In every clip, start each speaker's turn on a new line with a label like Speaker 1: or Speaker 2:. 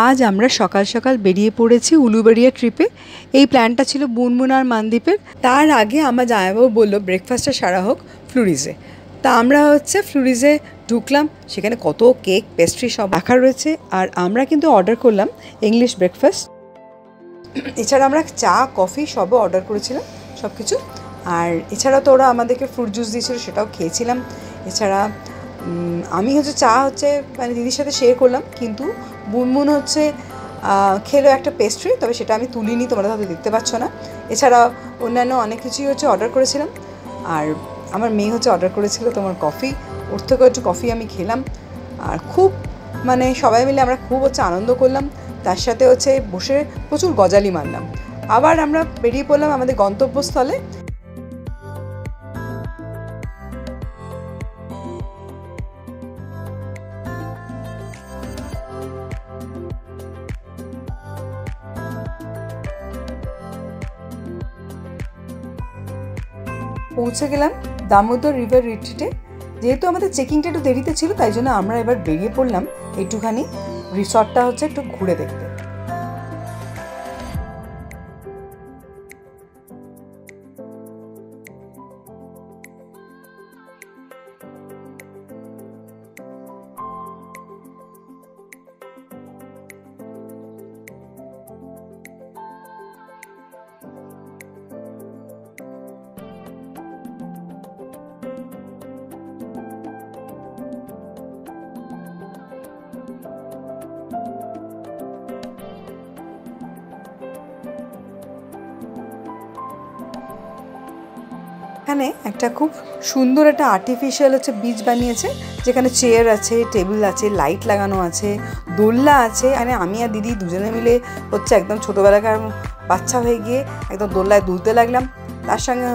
Speaker 1: আজ আমরা সকাল সকাল বেরিয়ে পড়েছি উলুবেড়িয়া ট্রিপে। এই প্ল্যানটা ছিল বুনবুন আর মানদ্বীপের। তার আগে আমার জামাইবাবু বললো ব্রেকফাস্টটা সারা হোক ফ্লুরিজে। তা আমরা ফ্লুরিজে ঢুকলাম। সেখানে কত কেক পেস্ট্রি সব রাখা রয়েছে। আর আমরা কিন্তু অর্ডার করলাম ইংলিশ ব্রেকফাস্ট। এছাড়া আমরা চা কফি সবও অর্ডার করেছিলাম সব কিছু। আর এছাড়া তো ওরা আমাদেরকে ফ্রুট জুস দিয়েছিল, সেটাও খেয়েছিলাম। এছাড়া আমি চা মানে দিদির সাথে শেয়ার করলাম, কিন্তু বুনবুন খেলো একটা পেস্ট্রি, তবে সেটা আমি তুলিনি, তোমরা হয়তো দেখতে পাচ্ছ না। এছাড়া অন্যান্য অনেক কিছুই অর্ডার করেছিলাম। আর আমার মেয়ে অর্ডার করেছিল তোমার কফি, ওর থেকে একটু কফি আমি খেলাম। আর খুব মানে সবাই মিলে আমরা খুব আনন্দ করলাম। তার সাথে বসে প্রচুর গজালি মারলাম। আবার আমরা বেরিয়ে পড়লাম আমাদের গন্তব্যস্থলে। পৌঁছে গেলাম দামোদর রিভার রিট্রিটে। যেহেতু আমাদের চেকিংটা একটু দেরিতে ছিল, তাই জন্য আমরা এবার বেরিয়ে পড়লাম একটুখানি রিসর্টটা একটু ঘুরে দেখতে। এখানে একটা খুব সুন্দর একটা আর্টিফিশিয়াল বিচ বানিয়েছে, যেখানে চেয়ার আছে, টেবিল আছে, লাইট লাগানো আছে, দোলনা আছে। মানে আমি আর দিদি দুজনে মিলে একদম ছোটোবেলাকার বাচ্চা হয়ে গিয়ে একদম দোলনায় দুলতে লাগলাম। তার সঙ্গে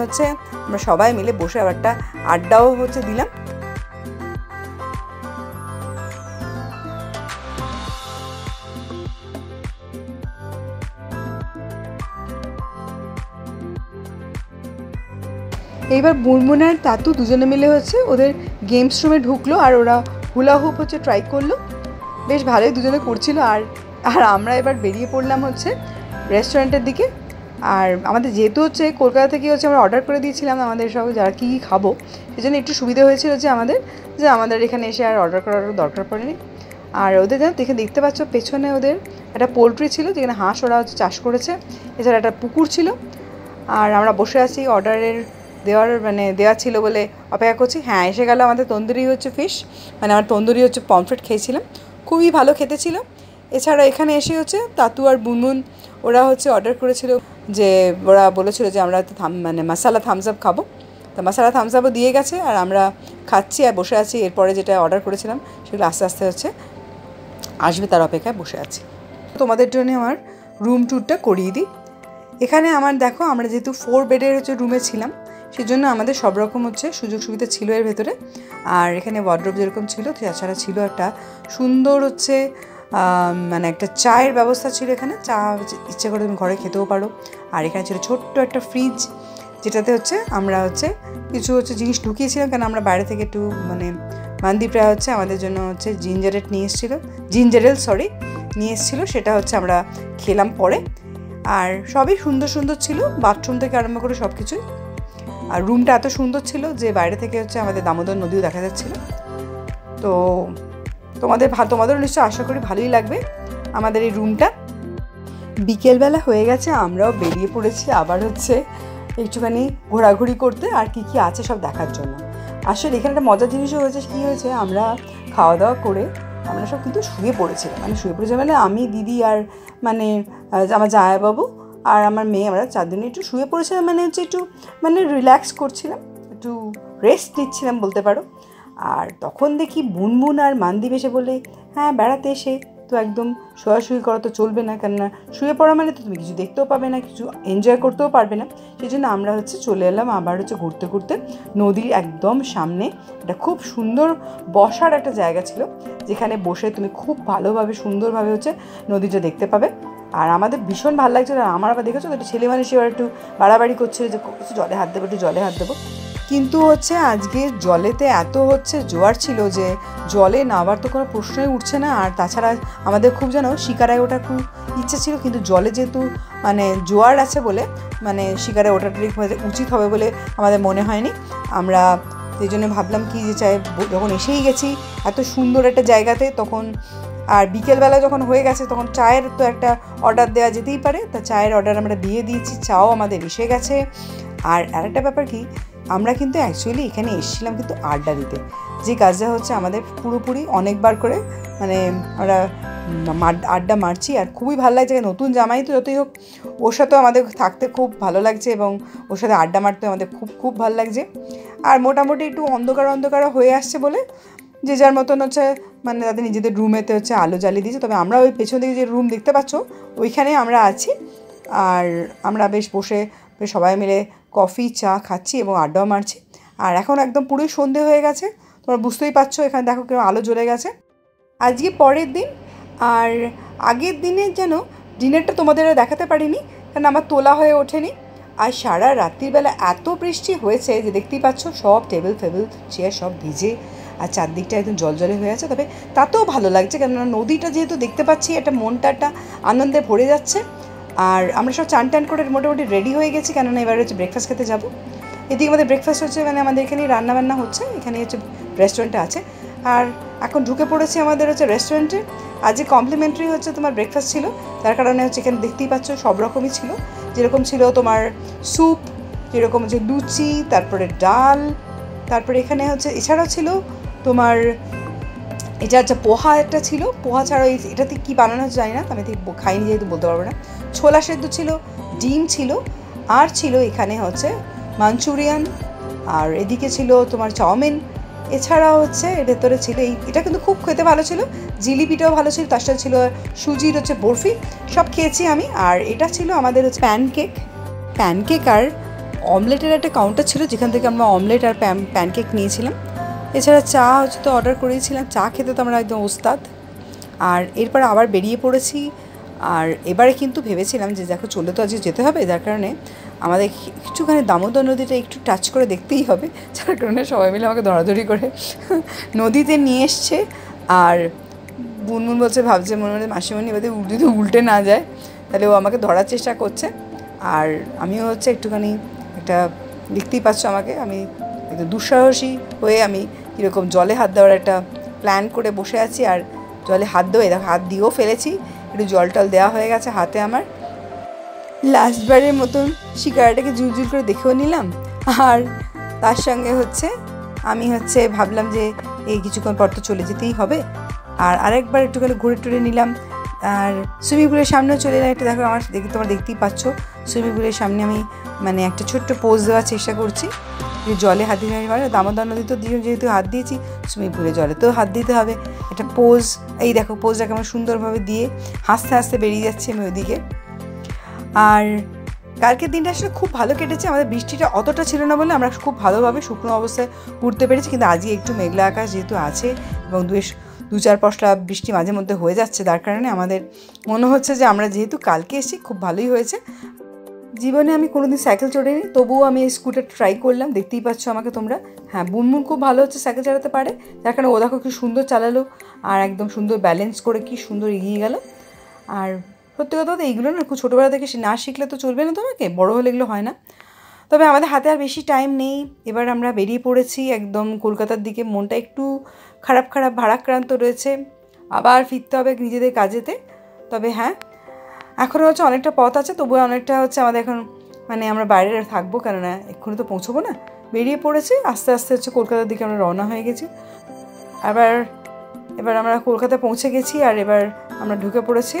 Speaker 1: আমরা সবাই মিলে বসে আবার একটা আড্ডাও দিলাম। এইবার বুনবুন আর তাতু দুজনে মিলে ওদের গেমস রুমে ঢুকলো, আর ওরা হুলা হুপ ট্রাই করলো। বেশ ভালোই দুজনে করছিল। আর আমরা এবার বেরিয়ে পড়লাম রেস্টুরেন্টের দিকে। আর আমাদের যেহেতু কলকাতা থেকে আমরা অর্ডার করে দিয়েছিলাম আমাদের সব যারা কী খাবো, সেই জন্য একটু সুবিধা হয়েছিল আমাদের এখানে এসে আর অর্ডার করার দরকার পড়েনি। আর ওদের দেখতে পাচ্ছ পেছনে ওদের একটা পোলট্রি ছিল, যেখানে হাঁস ওরা চাষ করেছে। এছাড়া একটা পুকুর ছিল। আর আমরা বসে আছি অর্ডারের দেওয়া ছিল বলে অপেক্ষা করছি। হ্যাঁ, এসে গেল আমাদের তন্দুরি ফিশ, মানে আমার তন্দুরি পমফ্রেট খেয়েছিলাম, খুবই ভালো খেতে ছিল। এছাড়া এখানে এসে তাতু আর বুনবুন ওরা অর্ডার করেছিল, যে ওরা বলেছিল যে আমরা মানে মশালা থামস আপ খাবো। তা মশালা থামস আপও দিয়ে গেছে, আর আমরা খাচ্ছি আর বসে আছি। এরপরে যেটা অর্ডার করেছিলাম সেগুলো আস্তে আস্তে আসবে, তার অপেক্ষায় বসে আছি। তোমাদের জন্য আমার রুম ট্যুরটা করিয়ে দিই। এখানে আমার দেখো, আমরা যেহেতু 4 বেডের রুমে ছিলাম, সেজন্য আমাদের সব রকম সুযোগ সুবিধা ছিল এর ভেতরে। আর এখানে ওয়ার্ড্রোব যেরকম ছিল, তাছাড়া ছিল একটা সুন্দর মানে একটা চায়ের ব্যবস্থা ছিল। এখানে চা ইচ্ছে করে তুমি ঘরে খেতেও পারো। আর এখানে ছিল ছোট্ট একটা ফ্রিজ, যেটাতে আমরা কিছু জিনিস ঢুকিয়েছিলাম, কারণ আমরা বাইরে থেকে একটু মানে মানদ্বীপরা আমাদের জন্য জিঞ্জারেল নিয়ে এসেছিলো। সেটা আমরা খেলাম পরে। আর সবই সুন্দর সুন্দর ছিল, বাথরুম থেকে আরম্ভ করে সব কিছুই। আর রুমটা এত সুন্দর ছিল যে বাইরে থেকে আমাদের দামোদর নদীও দেখা যাচ্ছিল। তো তোমাদেরও নিশ্চয়ই আশা করি ভালোই লাগবে আমাদের এই রুমটা। বিকেলবেলা হয়ে গেছে, আমরাও বেরিয়ে পড়েছি আবার একটুখানি ঘোরাঘুরি করতে, আর কি কি আছে সব দেখার জন্য। আসলে এখানে একটা মজার জিনিসও হয়েছে, আমরা খাওয়া দাওয়া করে আমরা সব কিন্তু শুয়ে পড়েছিলাম। মানে আমি, দিদি আর মানে আমার জামাইবাবু আর আমার মেয়ে, আমরা 4 দিনে একটু শুয়ে পড়েছিলাম। একটু রিল্যাক্স করছিলাম, একটু রেস্ট নিচ্ছিলাম বলতে পারো। আর তখন দেখি বুনবুন আর মানদ্বীপ এসে বলে, হ্যাঁ বেড়াতে এসে তো একদম শোয়াশুয়ি করা তো চলবে না, কেননা শুয়ে পড়া মানে তো তুমি কিছু দেখতেও পাবে না, কিছু এনজয় করতেও পারবে না। সেই জন্য আমরা চলে এলাম আবার ঘুরতে ঘুরতে নদীর একদম সামনে। এটা খুব সুন্দর বসার একটা জায়গা ছিল, যেখানে বসে তুমি খুব ভালোভাবে সুন্দরভাবে নদীটা দেখতে পাবে। আর আমাদের ভীষণ ভালো লাগছে। আর আমার আবার দেখেছো একটু ছেলে মানুষ এবার একটু বাড়াবাড়ি করছিল যে জলে হাত দেবো, একটু জলে হাত দেবো। কিন্তু হচ্ছে আজকে জলেতে এত হচ্ছে জোয়ার ছিল যে জলে নামার তো কোনো প্রশ্নই উঠছে না। আর তাছাড়া আমাদের খুব যেন শিকারায় ওঠার খুব ইচ্ছে ছিল, কিন্তু জলে যেহেতু মানে জোয়ার আছে বলে মানে শিকারায় ওঠাটা উচিত হবে বলে আমাদের মনে হয়নি। আমরা সেই জন্য ভাবলাম কি যে চাই যখন এসেই গেছি এত সুন্দর একটা জায়গাতে, তখন আর বিকেলবেলা যখন হয়ে গেছে তখন চায়ের তো একটা অর্ডার দেওয়া যেতেই পারে। তা চায়ের অর্ডার আমরা দিয়ে দিয়েছি, চাও আমাদের এসে গেছে। আর আরেকটা ব্যাপার কি, আমরা কিন্তু অ্যাকচুয়ালি এখানে এসেছিলাম কিন্তু আড্ডা দিতে, যে কাজটা হচ্ছে আমাদের পুরোপুরি অনেকবার করে মানে আমরা আড্ডা মারছি। আর খুবই ভালো লাগছে, নতুন জামাই তো যতই হোক ওর সাথেও আমাদের থাকতে খুব ভালো লাগছে এবং ওর সাথে আড্ডা মারতে আমাদের খুব খুব ভালো লাগছে। আর মোটামুটি একটু অন্ধকার হয়ে আসছে বলে যে যার মতন হচ্ছে মানে তাদের নিজেদের রুমেতে হচ্ছে আলো জ্বালিয়ে দিয়েছে। তবে আমরা ওই পেছন দিকে যে রুম দেখতে পাচ্ছ ওইখানে আমরা আছি। আর আমরা বেশ বসে সবাই মিলে কফি চা খাচ্ছি এবং আড্ডাও মারছি। আর এখন একদম পুরোই সন্ধে হয়ে গেছে, তোমরা বুঝতেই পারছো এখানে দেখো কেউ আলো জ্বলে গেছে। আজকে পরের দিন, আর আগের দিনে যেন ডিনারটা তোমাদের দেখাতে পারিনি কারণ আমার তোলা হয়ে ওঠেনি। আর সারা রাত্রিবেলা এত বৃষ্টি হয়েছে যে দেখতেই পাচ্ছ সব টেবিল চেয়ার সব ভিজে আর চারদিকটা একদম জলজলে হয়ে আছে। তবে তাতেও ভালো লাগছে কেননা নদীটা যেহেতু দেখতে পাচ্ছি একটা মনটা একটা আনন্দে ভরে যাচ্ছে। আর আমরা সব চান টান করে মোটামুটি রেডি হয়ে গেছি কেননা এবার হচ্ছে ব্রেকফাস্ট খেতে যাবো। এদিকে আমাদের ব্রেকফাস্ট হচ্ছে মানে আমাদের এখানেই রান্নাবান্না হচ্ছে, এখানে হচ্ছে রেস্টুরেন্টটা আছে। আর এখন ঢুকে পড়েছি আমাদের হচ্ছে রেস্টুরেন্টে। আজকে কমপ্লিমেন্টারি হচ্ছে তোমার ব্রেকফাস্ট ছিল, তার কারণে হচ্ছে এখানে দেখতেই পাচ্ছ সব রকমই ছিল। যেরকম ছিল তোমার স্যুপ, যেরকম হচ্ছে লুচি, তারপরে ডাল, তারপরে এখানে হচ্ছে এছাড়াও ছিল তোমার এটা হচ্ছে পোহা একটা ছিল। পোহা ছাড়াও এটাতে কী বানানো হচ্ছে জানি না, আমি ঠিক খাইনি যেহেতু বলতে পারবো না। ছোলা সেদ্ধ ছিল, ডিম ছিল, আর ছিল এখানে হচ্ছে মাঞ্চুরিয়ান, আর এদিকে ছিল তোমার চাউমিন। এছাড়া হচ্ছে এর ভেতরে ছিল এটা কিন্তু খুব খেতে ভালো ছিল, জিলিপিটাও ভালো ছিল, তার সাথে ছিল সুজির হচ্ছে বরফি, সব খেয়েছি আমি। আর এটা ছিল আমাদের হচ্ছে প্যানকেক আর অমলেটের একটা কাউন্টার ছিল যেখান থেকে আমরা অমলেট আর প্যানকেক নিয়েছিলাম। এছাড়া চা হচ্ছে তো অর্ডার করেছিলাম, চা খেতে তো আমরা একদম ওস্তাদ। আর এরপর আবার বেরিয়ে পড়েছি। আর এবারে কিন্তু ভেবেছিলাম যে দেখো চলে তো আজকে যেতে হবে, যার কারণে আমাদের একটুখানি দামোদর নদীটা একটু টাচ করে দেখতেই হবে, যার কারণে সবাই মিলে আমাকে ধরাধরি করে নদীতে নিয়ে এসছে। আর বুনবুন ভাবছে মনে মনে মাসিমণি এবারে যদি উল্টে না যায় তাহলে ও আমাকে ধরার চেষ্টা করছে। আর আমিও হচ্ছে একটুখানি একটা দেখতেই পাচ্ছ আমাকে, আমি একটু দুঃসাহসী হয়ে আমি কীরকম জলে হাত দেওয়ার একটা প্ল্যান করে বসে আছি। আর জলে হাত দেওয়া দেখো হাত দিয়েও ফেলেছি, একটু জল টল দেওয়া হয়ে গেছে হাতে আমার। লাস্টবারের মতন শিকারাটাকে জুলজুল করে দেখেও নিলাম। আর তার সঙ্গে হচ্ছে আমি হচ্ছে ভাবলাম যে এই কিছুক্ষণ পর তো চলে যেতেই হবে, আর আরেকবার একটুখানি ঘুরে টুরে নিলাম। আর সুইমিং পুলের সামনেও চলে এলাম। একটা দেখো আমার তোমরা দেখতেই পাচ্ছ সুইমিং পুলের সামনে আমি মানে একটা ছোট্ট পোজ দেওয়ার চেষ্টা করছি, যে জলে হাত দিয়ে মানে দামোদর নদী তো যেহেতু হাত দিয়েছি, সুইমিং পুলে জলে তো হাত দিতে হবে, একটা পোজ। এই দেখো পোজটাকে আমার সুন্দরভাবে দিয়ে হাসতে হাসতে বেরিয়ে যাচ্ছি আমি ওইদিকে। আর কালকের দিনটা আসলে খুব ভালো কেটেছে, আমাদের বৃষ্টিটা অতটা ছিল না বলে আমরা খুব ভালোভাবে শুকনো অবস্থায় ঘুরতে পেরেছি। কিন্তু আজকে একটু মেঘলা আকাশ যেহেতু আছে এবং দু চার পশলা বৃষ্টি মাঝে মধ্যে হয়ে যাচ্ছে, তার কারণে আমাদের মনে হচ্ছে যে আমরা যেহেতু কালকে এসেছি খুব ভালোই হয়েছে। জীবনে আমি কোনোদিন সাইকেল চড়িনি, তবুও আমি এই স্কুটার ট্রাই করলাম, দেখতেই পাচ্ছ আমাকে তোমরা। হ্যাঁ, বুনবুন খুব ভালো হচ্ছে সাইকেল চালাতে পারে, যার কারণে ও দেখো কি সুন্দর চালালো আর একদম সুন্দর ব্যালেন্স করে কি সুন্দর এগিয়ে গেল। আর সত্যি কথা তো এইগুলো না খুব ছোটোবেলা থেকে না শিখলে তো চলবে না, তোমাকে বড় হলে এগুলো হয় না। তবে আমাদের হাতে আর বেশি টাইম নেই, এবার আমরা বেরিয়ে পড়েছি একদম কলকাতার দিকে। মনটা একটু খারাপ ভারাক্রান্ত রয়েছে, আবার ফিরতে হবে নিজেদের কাজেতে। তবে হ্যাঁ, এখনও হচ্ছে অনেকটা পথ আছে, তবুও অনেকটা হচ্ছে আমাদের এখন মানে আমরা বাইরে থাকবো, কেননা এক্ষুনি তো পৌঁছবো না। বেরিয়ে পড়েছি আস্তে আস্তে হচ্ছে কলকাতার দিকে আমরা রওনা হয়ে গেছি। এবার আমরা কলকাতা পৌঁছে গেছি। আর এবার আমরা ঢুকে পড়েছি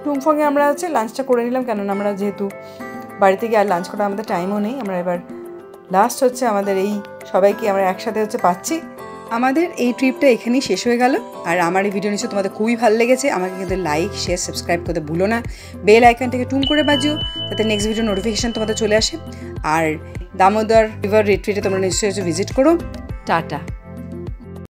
Speaker 1: টুংফংয়ে আমরা হচ্ছে লাঞ্চটা করে নিলাম, কেননা আমরা যেহেতু বাড়িতে গিয়ে আর লাঞ্চ করার আমাদের টাইমও নেই। আমরা এবার লাস্ট হচ্ছে আমাদের এই সবাইকে আমরা একসাথে হচ্ছে পাচ্ছি। আমাদের এই ট্রিপটা এখানেই শেষ হয়ে গেল। আর আমার এই ভিডিও নিশ্চয়ই তোমাদের খুবই ভালো লেগেছে। আমাকে কিন্তু লাইক শেয়ার সাবস্ক্রাইব করতে ভুলো না, বেল আইকনটাকে টুং করে বাজিও যাতে নেক্সট ভিডিও নোটিফিকেশান তোমাদের চলে আসে। আর দামোদর রিভার রিট্রিটে তোমরা নিশ্চয়ই ভিজিট করো। টাটা।